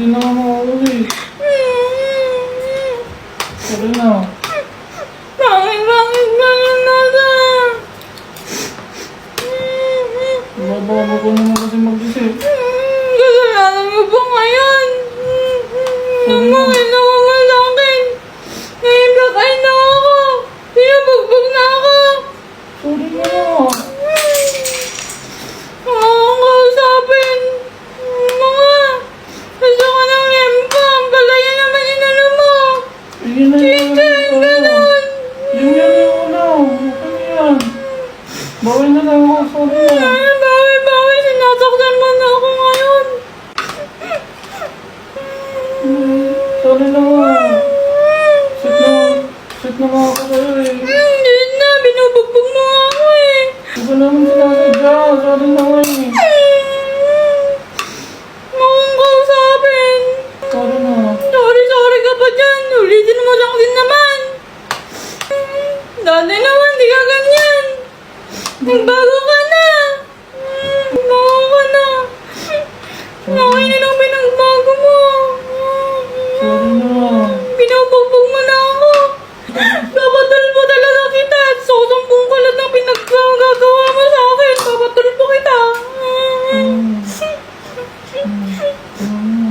Hindi na nga makakauwi. Sorry na. Bakit ba yun nasa? Babago ko naman kasi mag-isip. Kasalanan mo ba ngayon? Sorry Nang na. ginawa mo sa akin. Nahibak ay na ako. Pinabugbog na ako. Sorry na. Akong kausapin. Mga. Gusto ka ng lempang. Palaya naman inano mo. Sige na yan. Ganun. Yung yan yung ano. Ano yan? Bawal na lang ako. Sorry na. Bawi. Sinasaktan mo na ako ngayon. Sorry na nga. Sit na nga ako sa'yo eh. Hindi na. Binubugbog mo nga ako eh. Hindi ko naman sinasadya. Sorry na nga eh. Akong kausapin. Sorry na. Sorry ka pa dyan. Ulitin mo lang din naman. Dati naman, di ka ganyan. Nagbago ka na. Okay na lang pinagbago mo. Sorry na. Binubugbog mo na ako. Papatulpo talaga kita at susumpong ko lahat ng pinaggagawa mo sa akin. Papatulpo kita.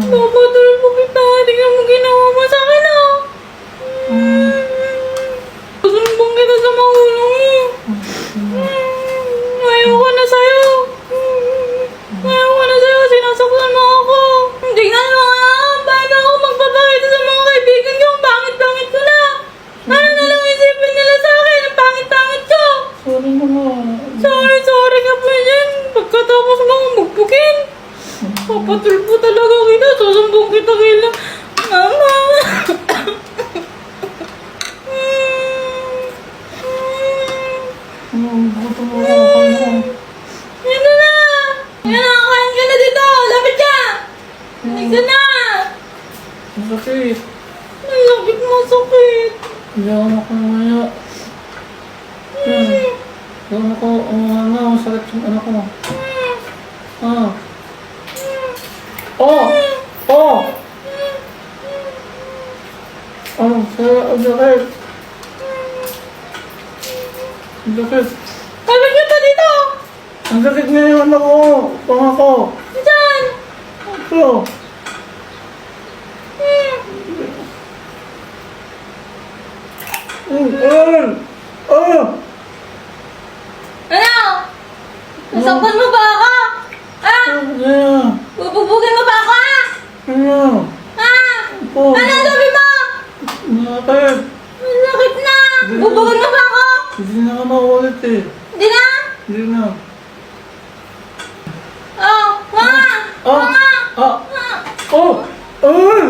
Papatulpo kita. Tingnan mo ginawa mo sa akin ah. Susumpong kita sa maulong mo. Ayoko na sa'yo. Ayoko na sa'yo. Sinasaktan mo ako. Tingnan mo nga. Bakit ako magpapakita sa mga kaibigan ko? Ang pangit-pangit ko na. Ano na lang isipin nila sa akin? Ang pangit-pangit ko. Sorry na nga. Sorry ka pa yan. Pagkatapos mo akong magpukin. Papatulpo talaga kita. Susumbong kita kila. Mama. Gutom ako. Kain ako. Yan na. Yan, kain ka na dito. Lapit ka. Halika na. Ang sakit. Malapit mo sakit. Iyakan ako mamaya. Yan. Iyakan ako. Ang sakit yung anak ko. Ah. Oh! Oh! Ang sakit. Ang sakit. Lapit ka pa dito. Ang sakit nga yung anak ko. Pangako. Diyan. Ito. Ano? Nasaktan mo ba ako? Ah? Ano? Bububugin mo ba ako ah? Ano? Ah? Oh. Ano sabi mo? Nakakit. Sakit na. Bubugin mo ba ako? Hindi na ka maulit eh. Hindi na? Hindi na. Oh, mga! Oh! Mga! Ah! Oh! Oh!